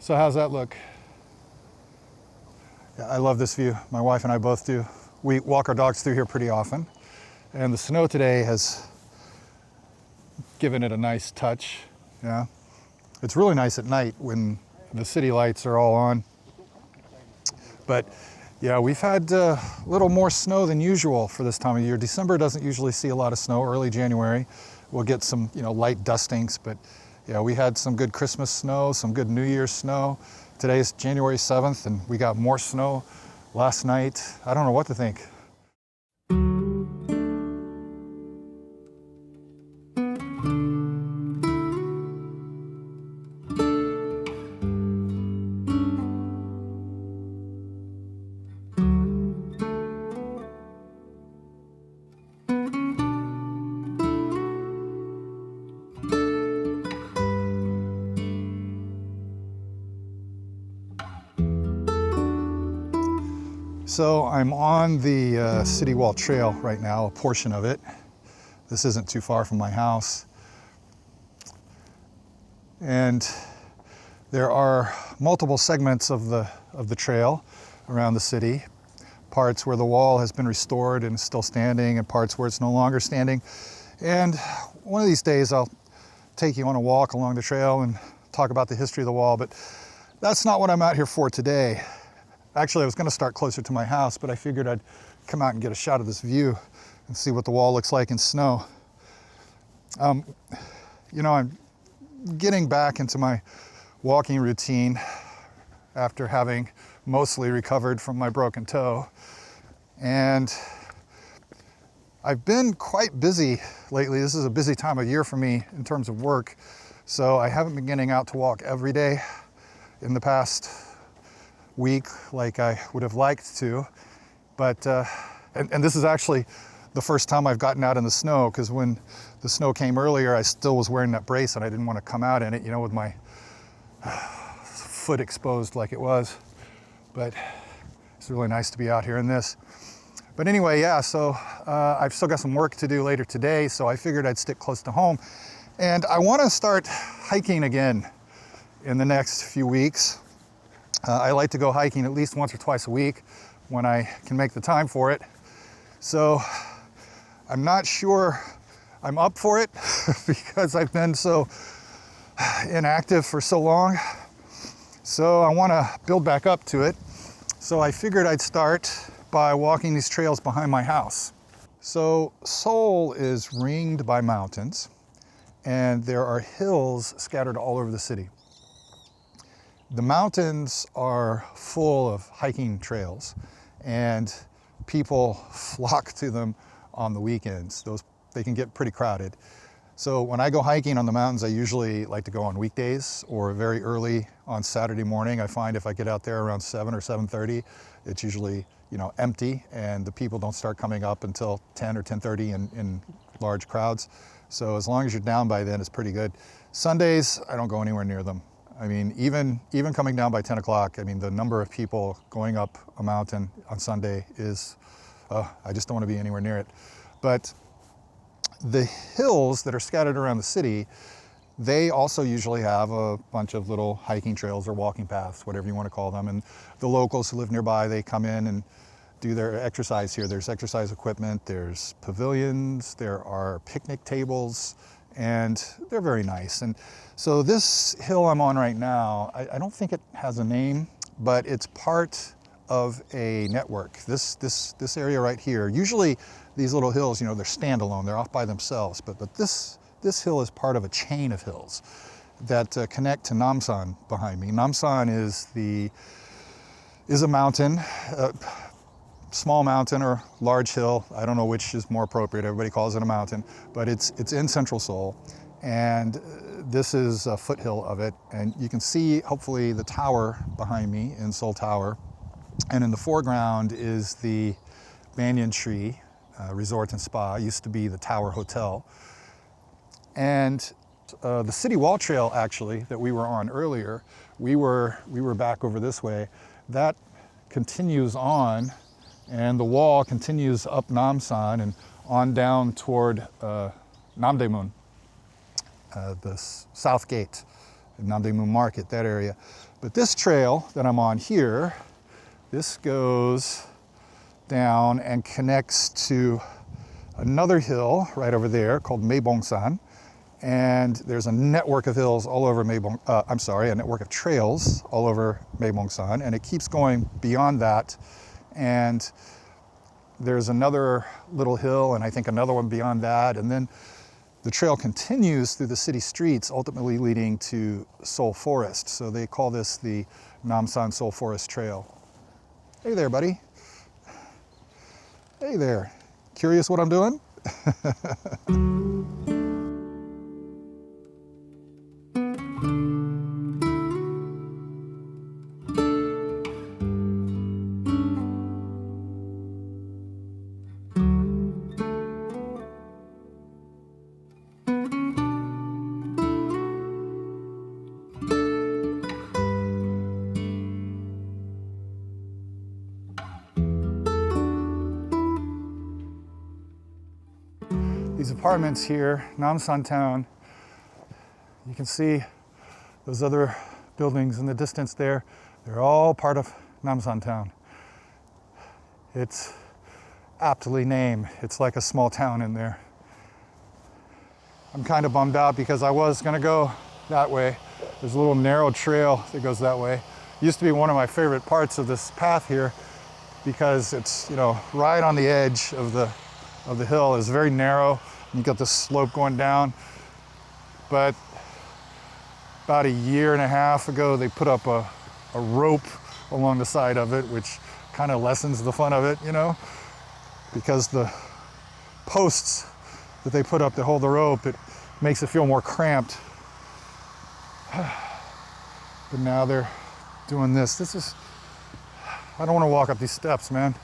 So how's that look? Yeah, I love this view. My wife and I both do. We walk our dogs through here pretty often. And the snow today has given it a nice touch. Yeah. It's really nice at night when the city lights are all on. But yeah, we've had a little more snow than usual for this time of year. December doesn't usually see a lot of snow. Early January, we'll get some, light dustings. But yeah, we had some good Christmas snow, some good New Year's snow. Today's January 7th, and we got more snow last night. I don't know what to think. So I'm on the City Wall Trail right now, a portion of it. This isn't too far from my house. And there are multiple segments of the trail around the city. Parts where the wall has been restored and is still standing, and parts where it's no longer standing. And one of these days I'll take you on a walk along the trail and talk about the history of the wall, but that's not what I'm out here for today. Actually, I was going to start closer to my house, but I figured I'd come out and get a shot of this view and see what the wall looks like in snow. I'm getting back into my walking routine after having mostly recovered from my broken toe. And I've been quite busy lately. This is a busy time of year for me in terms of work. So I haven't been getting out to walk every day in the past week like I would have liked to. But, and this is actually the first time I've gotten out in the snow, because when the snow came earlier, I still was wearing that brace and I didn't want to come out in it, with my foot exposed like it was. But it's really nice to be out here in this. But anyway, yeah, so I've still got some work to do later today, so I figured I'd stick close to home. And I want to start hiking again in the next few weeks. I like to go hiking at least once or twice a week when I can make the time for it. So I'm not sure I'm up for it because I've been so inactive for so long. So I want to build back up to it. So I figured I'd start by walking these trails behind my house. So Seoul is ringed by mountains, and there are hills scattered all over the city. The mountains are full of hiking trails, and people flock to them on the weekends. They can get pretty crowded. So when I go hiking on the mountains, I usually like to go on weekdays or very early on Saturday morning. I find if I get out there around 7 or 7:30, it's usually empty, and the people don't start coming up until 10 or 10:30 in large crowds. So as long as you're down by then, it's pretty good. Sundays, I don't go anywhere near them. I mean, even coming down by 10 o'clock, the number of people going up a mountain on Sunday is, I just don't want to be anywhere near it. But the hills that are scattered around the city, they also usually have a bunch of little hiking trails or walking paths, whatever you want to call them. And the locals who live nearby, they come in and do their exercise here. There's exercise equipment, there's pavilions, there are picnic tables, and they're very nice. And so this hill I'm on right now, I don't think it has a name, but it's part of a network. This area right here, usually these little hills, they're standalone, they're off by themselves, but this hill is part of a chain of hills that connect to Namsan behind me. Namsan is a mountain, small mountain or large hill. I don't know which is more appropriate. Everybody calls it a mountain, but it's in central Seoul. And this is a foothill of it. And you can see, hopefully, the tower behind me in Seoul Tower. And in the foreground is the Banyan Tree Resort and Spa. It used to be the Tower Hotel. And the City Wall Trail, actually, that we were on earlier, we were back over this way. That continues on, and the wall continues up Namsan and on down toward Namdaemun, the south gate. Namdaemun Market, that area. But this trail that I'm on here, this goes down and connects to another hill right over there called Maebongsan. And there's a network of hills all over a network of trails all over Maebongsan, and it keeps going beyond that. And there's another little hill, and I think another one beyond that. And then the trail continues through the city streets, ultimately leading to Seoul Forest. So they call this the Namsan Seoul Forest Trail. Hey there, buddy. Hey there. Curious what I'm doing? These apartments here, Namsan Town, you can see those other buildings in the distance there. They're all part of Namsan Town. It's aptly named. It's like a small town in there. I'm kind of bummed out because I was gonna go that way. There's a little narrow trail that goes that way. It used to be one of my favorite parts of this path here because it's, right on the edge of the hill. It's very narrow. You got this slope going down. But about a year and a half ago, they put up a rope along the side of it, which kind of lessens the fun of it, because the posts that they put up to hold the rope, it makes it feel more cramped. But now they're doing this. I don't want to walk up these steps, man.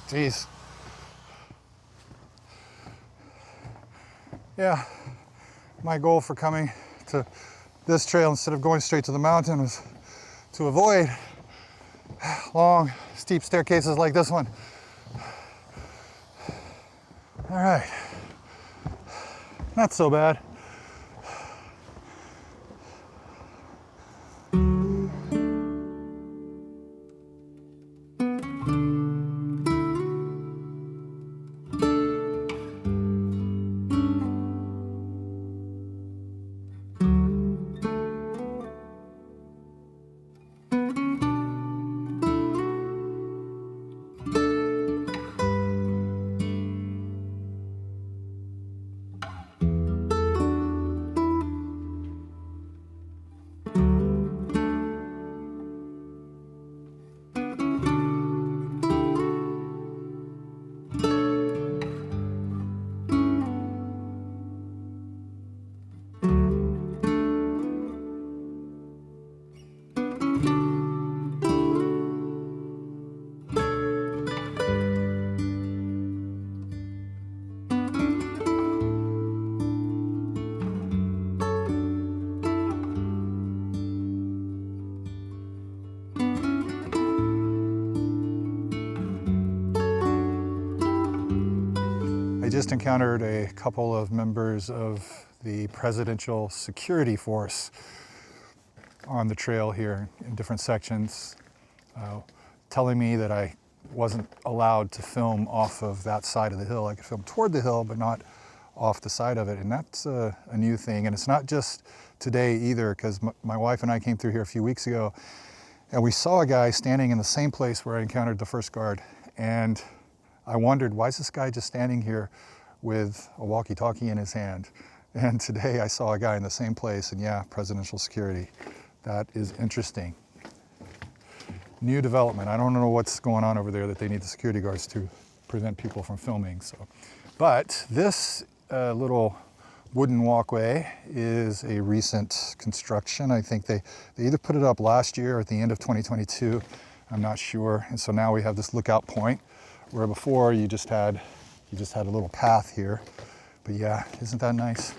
Geez. Yeah, my goal for coming to this trail instead of going straight to the mountain was to avoid long, steep staircases like this one. All right, not so bad. I just encountered a couple of members of the Presidential Security Force on the trail here in different sections, telling me that I wasn't allowed to film off of that side of the hill. I could film toward the hill, but not off the side of it. And that's a new thing. And it's not just today either, because my wife and I came through here a few weeks ago, and we saw a guy standing in the same place where I encountered the first guard. And I wondered, why is this guy just standing here with a walkie-talkie in his hand? And today I saw a guy in the same place, and yeah, presidential security. That is interesting. New development. I don't know what's going on over there that they need the security guards to prevent people from filming. But this little wooden walkway is a recent construction. I think they either put it up last year or at the end of 2022. I'm not sure. And so now we have this lookout point, where before you just had a little path here. But yeah, isn't that nice?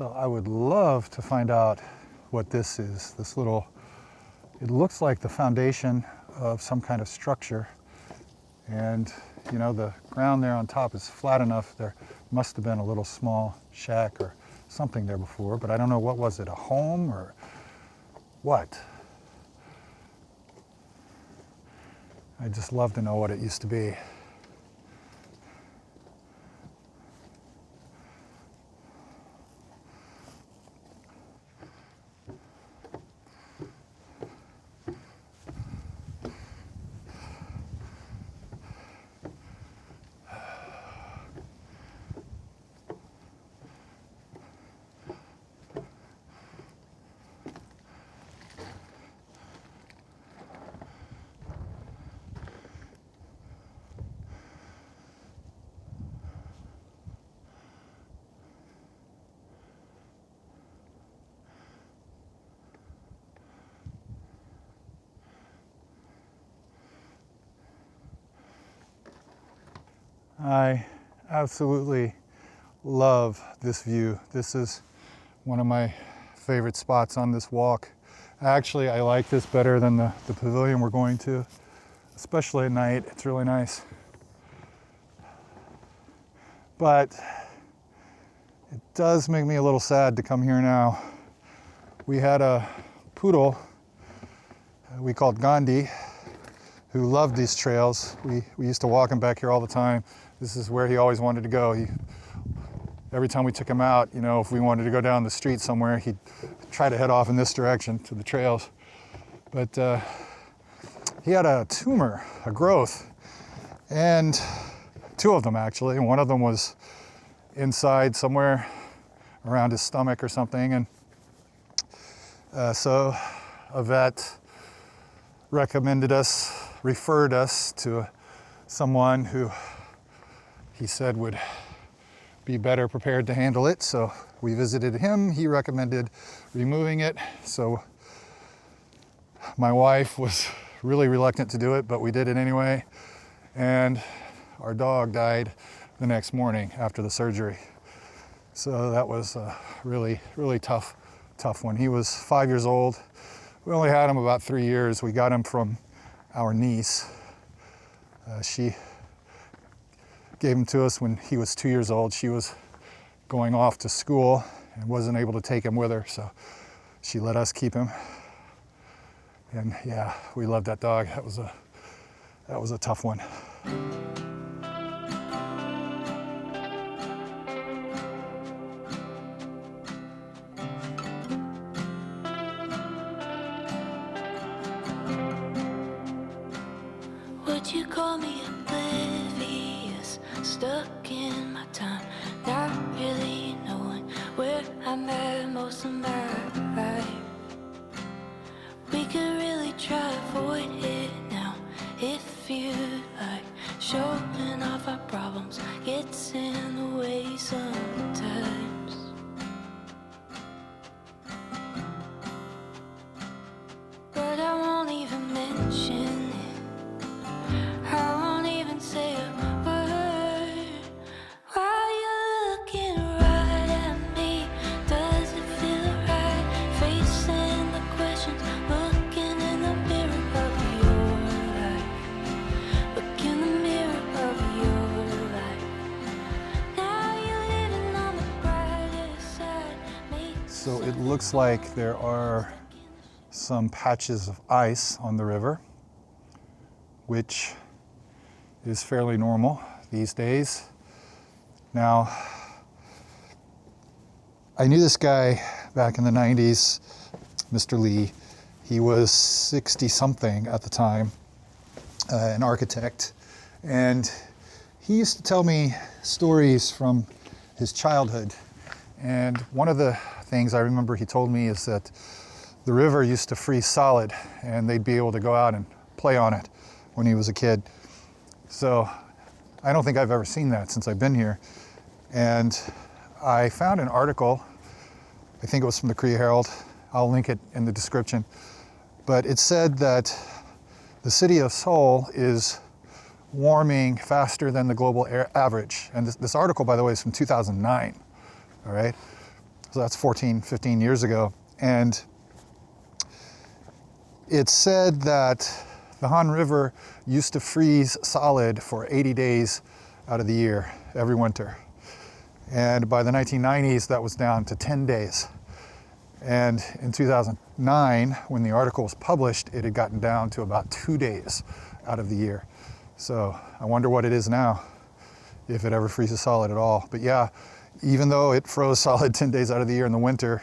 So I would love to find out what this is. This little, it looks like the foundation of some kind of structure. And you know, the ground there on top is flat enough. There must have been a little small shack or something there before, but I don't know, what was it, a home or what? I'd just love to know what it used to be. I absolutely love this view. This is one of my favorite spots on this walk. Actually, I like this better than the pavilion we're going to, especially at night. It's really nice. But it does make me a little sad to come here now. We had a poodle we called Gandhi, who loved these trails. We used to walk him back here all the time. This is where he always wanted to go. Every time we took him out, you know, if we wanted to go down the street somewhere, he'd try to head off in this direction to the trails. But he had a tumor, a growth, and two of them actually. And one of them was inside somewhere around his stomach or something. And so a vet referred us to someone who he said would be better prepared to handle it. So we visited him. He recommended removing it. So my wife was really reluctant to do it, but we did it anyway. And our dog died the next morning after the surgery. So that was a really, really tough one. He was 5 years old. We only had him about 3 years. We got him from our niece. She gave him to us when he was 2 years old. She was going off to school and wasn't able to take him with her, so she let us keep him. And yeah, we loved that dog. That was a tough one. Would you call me oblivious, stuck in my time, not really knowing where I'm at most of my life? We could really try avoid it now, if you like. Showing off our problems gets in the way sometimes. But I won't even mention it. I won't even say a word while you're looking right at me. Does it feel right? Facing the questions, looking in the mirror of your life. Look in the mirror of your life. Now you're living on the brighter side. So it looks like there are some patches of ice on the river, which is fairly normal these days. Now, I knew this guy back in the 90s, Mr. Lee. He was 60-something at the time, an architect, and he used to tell me stories from his childhood. And one of the things I remember he told me is that the river used to freeze solid and they'd be able to go out and play on it when he was a kid. So I don't think I've ever seen that since I've been here. And I found an article, I think it was from the Korea Herald. I'll link it in the description. But it said that the city of Seoul is warming faster than the global average. And this article, by the way, is from 2009, all right? So that's 14, 15 years ago. And it's said that the Han River used to freeze solid for 80 days out of the year, every winter. And by the 1990s, that was down to 10 days. And in 2009, when the article was published, it had gotten down to about 2 days out of the year. So I wonder what it is now, if it ever freezes solid at all. But yeah, even though it froze solid 10 days out of the year in the winter,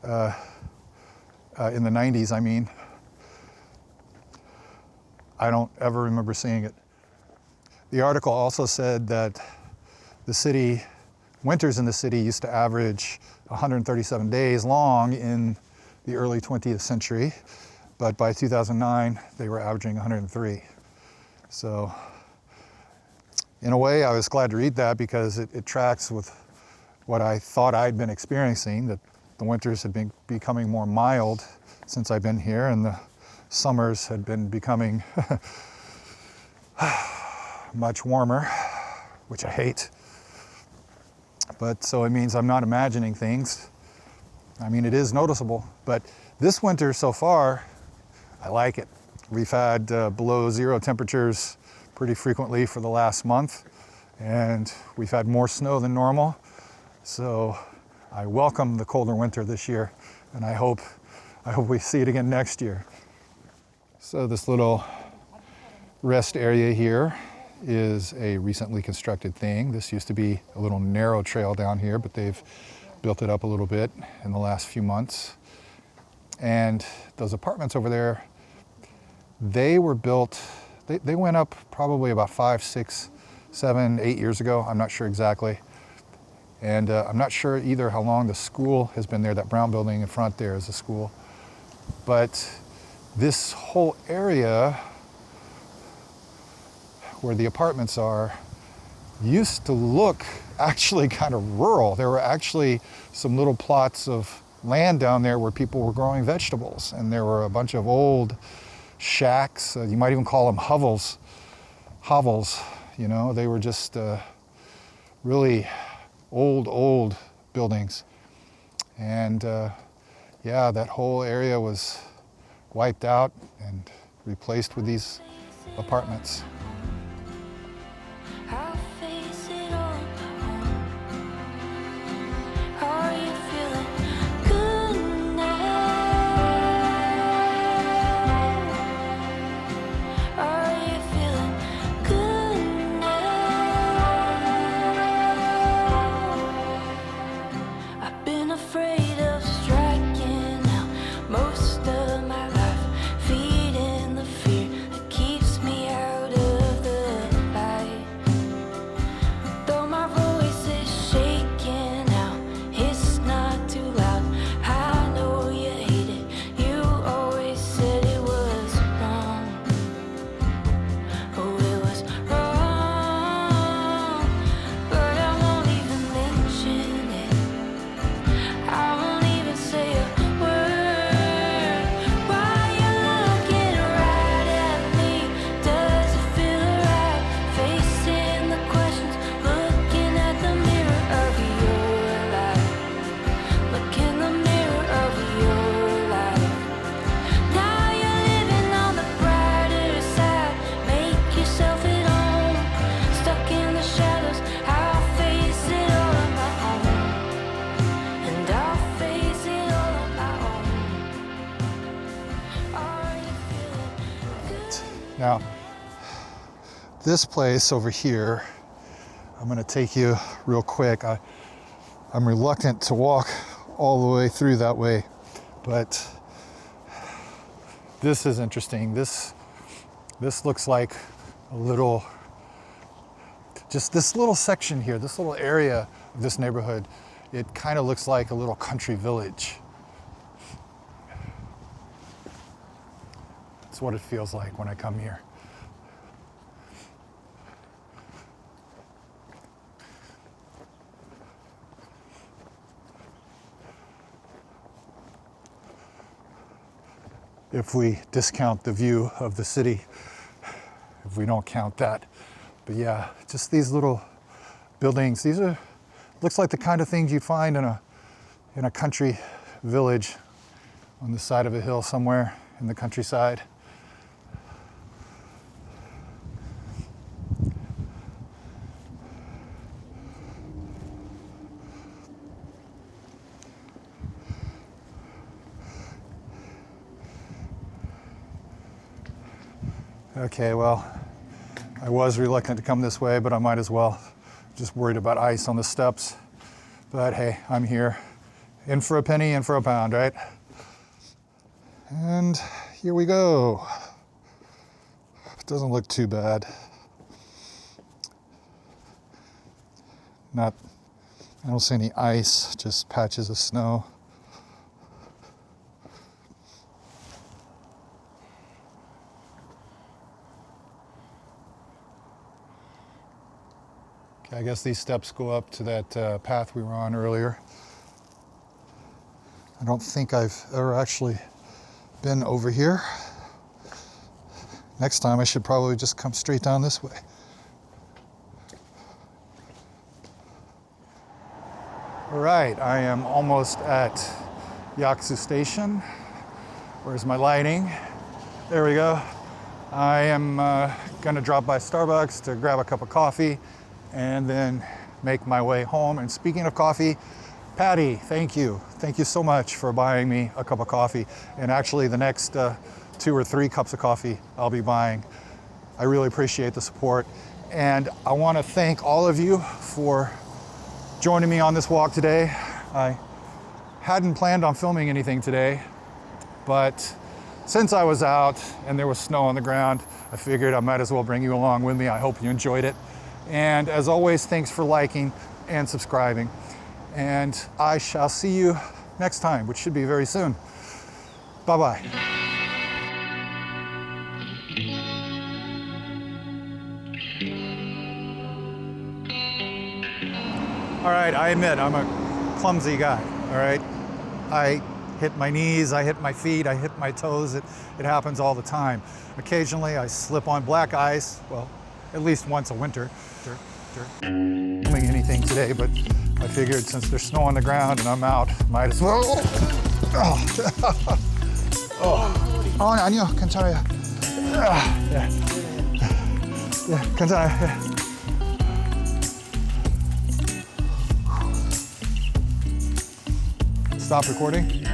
in the 90s, I mean, I don't ever remember seeing it. The article also said that the city, winters in the city used to average 137 days long in the early 20th century, but by 2009, they were averaging 103. So in a way, I was glad to read that because it tracks with what I thought I'd been experiencing, that the winters had been becoming more mild since I've been here, and the summers had been becoming much warmer, which I hate. But so it means I'm not imagining things. I mean, it is noticeable, but this winter so far, I like it. We've had below zero temperatures pretty frequently for the last month, and we've had more snow than normal. So I welcome the colder winter this year, and I hope we see it again next year. So this little rest area here is a recently constructed thing. This used to be a little narrow trail down here, but they've built it up a little bit in the last few months. And those apartments over there, they were built, they went up probably about 5, 6, 7, 8 years ago. I'm not sure exactly. And I'm not sure either how long the school has been there. That brown building in front there is a school. But this whole area where the apartments are used to look actually kind of rural. There were actually some little plots of land down there where people were growing vegetables, and there were a bunch of old shacks. You might even call them hovels. You know, they were just really old buildings. And yeah, that whole area was wiped out and replaced with these apartments. I'll face it all. Are you feeling good now? Are you feeling good now? I've been afraid of striking out most of my life, feeding the fear that keeps me out of the light. Though my voice is shaking out, it's not too loud. I know you hate it. You always said it was wrong. Oh, it was wrong. But I won't even mention it. I won't even say a word. Why you looking right at me? Does it feel right? Facing the questions, looking at the mirror of your life. Look in the mirror of your life. Now you're living on the brighter side. Make yourself at home. Stuck in the shadows, I'll face it all on my own. And I'll face it all on my own. Are you feeling good? Now, this place over here, I'm going to take you real quick. I'm reluctant to walk all the way through that way, but this is interesting. This looks like a little, just this little section here, this little area of this neighborhood, it kind of looks like a little country village. That's what it feels like when I come here. If we discount the view of the city, if we don't count that. But yeah, just these little buildings. These are, looks like the kind of things you find in in a country village on the side of a hill somewhere in the countryside. Okay, well, I was reluctant to come this way, but I might as well. Just worried about ice on the steps. But hey, I'm here. In for a penny, in for a pound, right? And here we go. It doesn't look too bad. I don't see any ice, just patches of snow. I guess these steps go up to that path we were on earlier. I don't think I've ever actually been over here. Next time I should probably just come straight down this way. All right, I am almost at Yaksu Station. Where's my lighting? There we go. I am gonna drop by Starbucks to grab a cup of coffee and then make my way home. And speaking of coffee, Patty, thank you. Thank you so much for buying me a cup of coffee. And actually the next 2 or 3 cups of coffee I'll be buying. I really appreciate the support. And I wanna thank all of you for joining me on this walk today. I hadn't planned on filming anything today, but since I was out and there was snow on the ground, I figured I might as well bring you along with me. I hope you enjoyed it. And as always, thanks for liking and subscribing. And I shall see you next time, which should be very soon. Bye-bye. All right, I admit I'm a clumsy guy, all right? I hit my knees, I hit my feet, I hit my toes. It happens all the time. Occasionally I slip on black ice, well, at least once a winter. Filming anything today, but I figured since there's snow on the ground and I'm out, might as well. 아니요, 괜찮아요. 예, 괜찮아요. Stop recording.